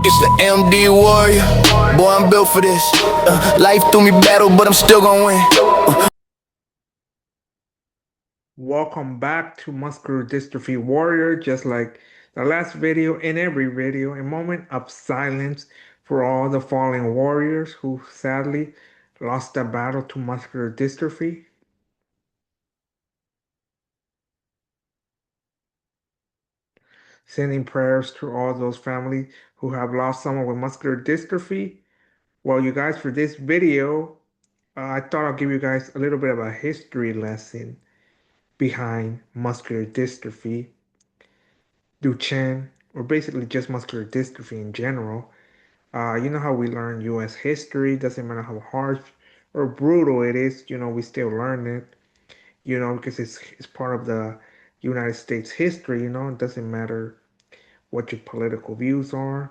It's the MD warrior. Boy, I'm built for this. Life threw me battle, but I'm still gonna win. Welcome back to Muscular Dystrophy Warrior. Just like the last video, in every video, a moment of silence for all the fallen warriors who sadly lost the battle to muscular dystrophy. Sending prayers to all those families who have lost someone with muscular dystrophy. Well, you guys, for this video, I thought I'll give you guys a little bit of a history lesson behind muscular dystrophy, Duchenne, or basically just muscular dystrophy in general. You know how we learn U.S. history, doesn't matter how harsh or brutal it is, we still learn it, because it's part of the United States history, it doesn't matter what your political views are,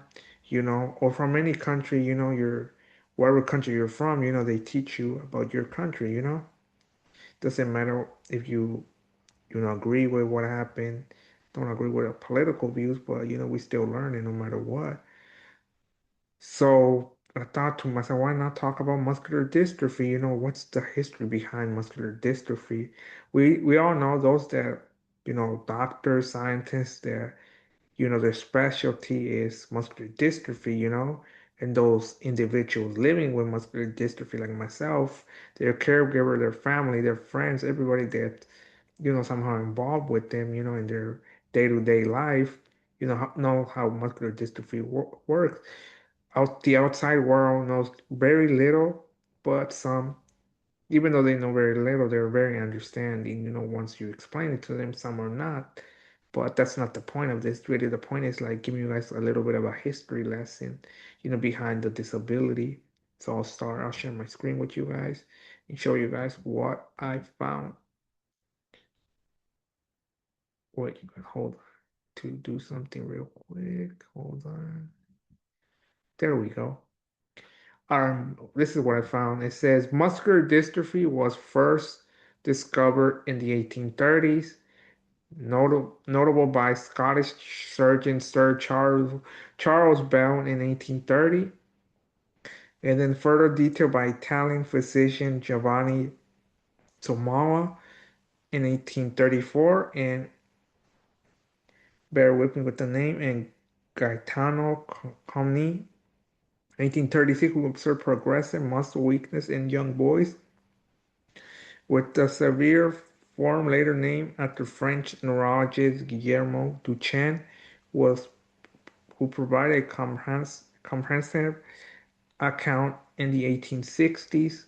or from any country, wherever country you're from, they teach you about your country, Doesn't matter if you agree with what happened, don't agree with our political views, but, we still learn it no matter what. So I thought to myself, why not talk about muscular dystrophy? What's the history behind muscular dystrophy? We all know those that, doctors, scientists that, their specialty is muscular dystrophy, and those individuals living with muscular dystrophy like myself, their caregiver, their family, their friends, everybody that, somehow involved with them, in their day-to-day life, know how muscular dystrophy works. The outside world knows very little, but some, even though they know very little, they're very understanding. Once you explain it to them, some are not. But that's not the point of this video. The point is like giving you guys a little bit of a history lesson, behind the disability. So I'll share my screen with you guys and show you guys what I found. Wait, hold on to do something real quick. Hold on. There we go. This is what I found. It says muscular dystrophy was first discovered in the 1830s, notable by Scottish surgeon Sir Charles Bell in 1830, and then further detailed by Italian physician Giovanni Tomola in 1834, and bear with me with the name, and Gaetano Comni 1836, who observed progressive muscle weakness in young boys with the severe form later named after French neurologist Guillermo Duchenne, was who provided a comprehensive account in the 1860s.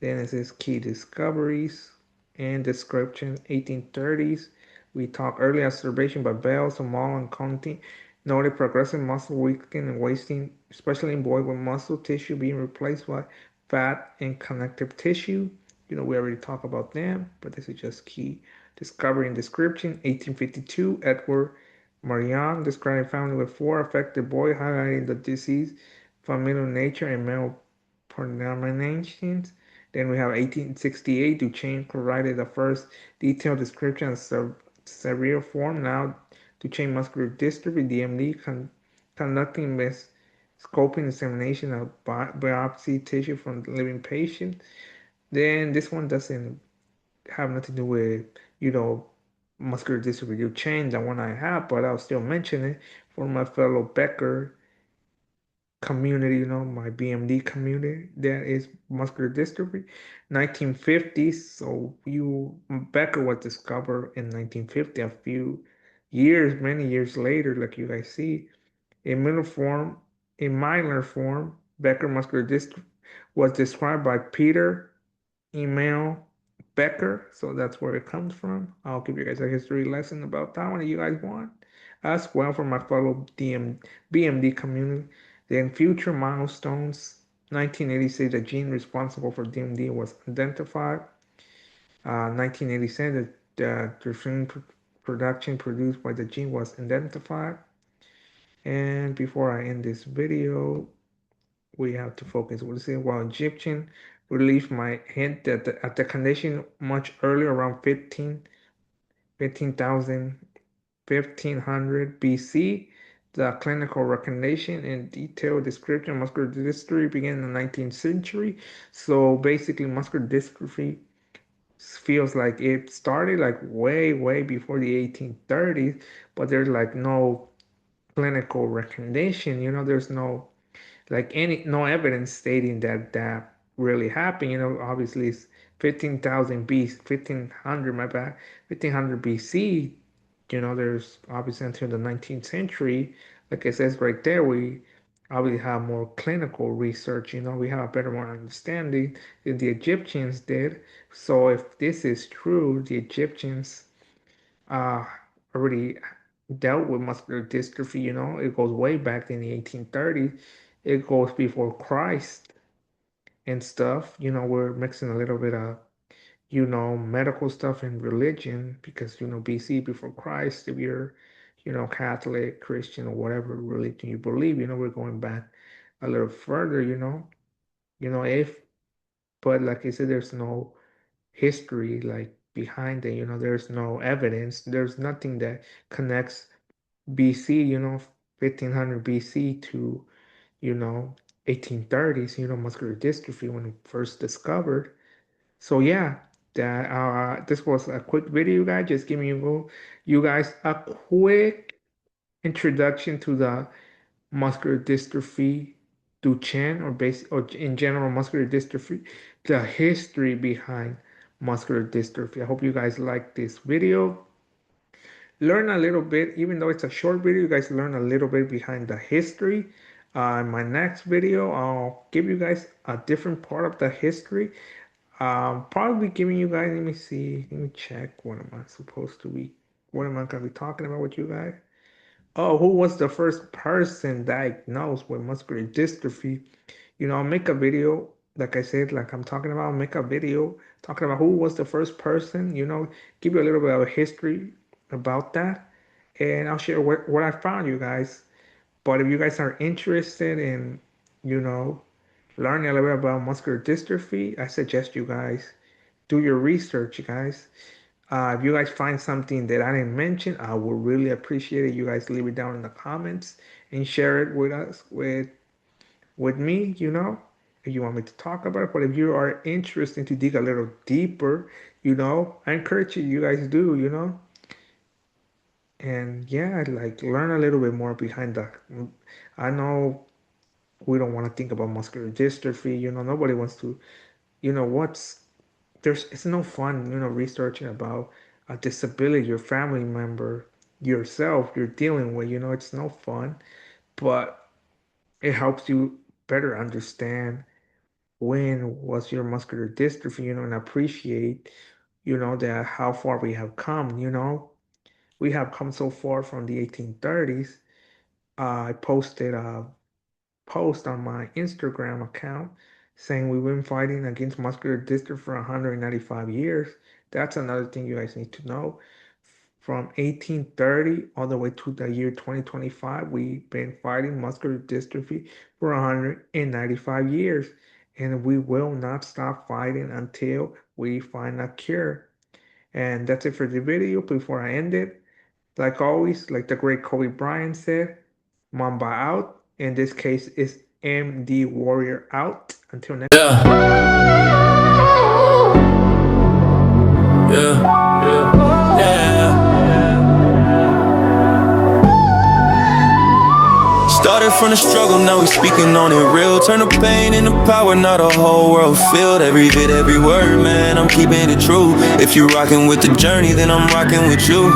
Then it says key discoveries and description 1830s. We talked early observation by Bell, Samal, and Conti noted progressive muscle weakening and wasting, especially in boys with muscle tissue being replaced by fat and connective tissue. We already talked about them, but this is just key discovery and description. 1852, Edward Marion described a family with 4 affected boys, highlighting the disease, familial nature, and male predominations. Then we have 1868, Duchenne provided the first detailed description of severe form. Now, Duchenne muscular dystrophy, DMD, conducting scoping examination of biopsy tissue from living patients. Then this one doesn't have nothing to do with, muscular dystrophy Duchenne, the one I have, but I'll still mention it for my fellow Becker community, my BMD community that is muscular dystrophy. 1950s, so Becker was discovered in 1950, a few years, many years later, like you guys see. In minor form, Becker muscular dystrophy was described by Peter Emil Becker, so that's where it comes from. I'll give you guys a history lesson about that one if you guys want, as well for my fellow BMD community. Then future milestones. 1986, the gene responsible for DMD was identified. 1987, the trypsin production produced by the gene was identified. And before I end this video, we have to focus. We'll see while Egyptian relief might hint that at the condition much earlier, around 15,000, 1500 BC, The clinical recognition and detailed description of muscular dystrophy began in the 19th century. So basically, muscular dystrophy feels like it started like way, way before the 1830s, but there's like no clinical recognition. There's no no evidence stating that that really happened. Obviously it's 15,000 B 1500 my bad 1500 BC. There's obviously until the 19th century, like it says right there, we obviously have more clinical research. We have a better more understanding than the Egyptians did. So if this is true, the Egyptians uh, already dealt with muscular dystrophy. It goes way back in the 1830s. It goes before Christ and stuff. We're mixing a little bit of, medical stuff and religion because, BC before Christ, if you're, Catholic, Christian, or whatever religion you believe, we're going back a little further, if, but like I said, there's no history like behind it. There's no evidence. There's nothing that connects BC, 1500 BC to, you know, 1830s, muscular dystrophy when it first discovered. So yeah, that this was a quick video, guys. Just giving you guys a quick introduction to the muscular dystrophy Duchenne or in general muscular dystrophy, the history behind muscular dystrophy. I hope you guys like this video. Learn a little bit, even though it's a short video, you guys learn a little bit behind the history. In my next video, I'll give you guys a different part of the history. Probably giving you guys, let me see, let me check what am I supposed to be, what am I going to be talking about with you guys? Oh, who was the first person diagnosed with muscular dystrophy? I'll make a video, like I said, like I'm talking about, make a video talking about who was the first person, give you a little bit of a history about that. And I'll share what I found, you guys. But if you guys are interested in, you know, learning a little bit about muscular dystrophy, I suggest you guys do your research, you guys. If you guys find something that I didn't mention, I would really appreciate it. You guys leave it down in the comments and share it with us, with me, if you want me to talk about it. But if you are interested to dig a little deeper, I encourage you guys do, and yeah, like learn a little bit more behind that. I know we don't want to think about muscular dystrophy, nobody wants to, what's there's it's no fun, researching about a disability your family member, yourself, you're dealing with, it's no fun, but it helps you better understand when was your muscular dystrophy, and appreciate, that how far we have come, we have come so far from the 1830s. I posted a post on my Instagram account saying we've been fighting against muscular dystrophy for 195 years. That's another thing you guys need to know. From 1830 all the way to the year 2025, we've been fighting muscular dystrophy for 195 years. And we will not stop fighting until we find a cure. And that's it for the video. Before I end it, like always, like the great Kobe Bryant said, Mamba out. In this case, is MD Warrior out. Until next time. Yeah, yeah, yeah. Started from the struggle, now we speaking on it real. Turn the pain into power, now the whole world filled. Every bit, every word, man, I'm keeping it true. If you rocking with the journey, then I'm rocking with you.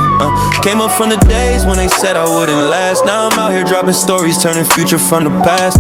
Came up from the days when they said I wouldn't last. Now I'm out here dropping stories, turning future from the past.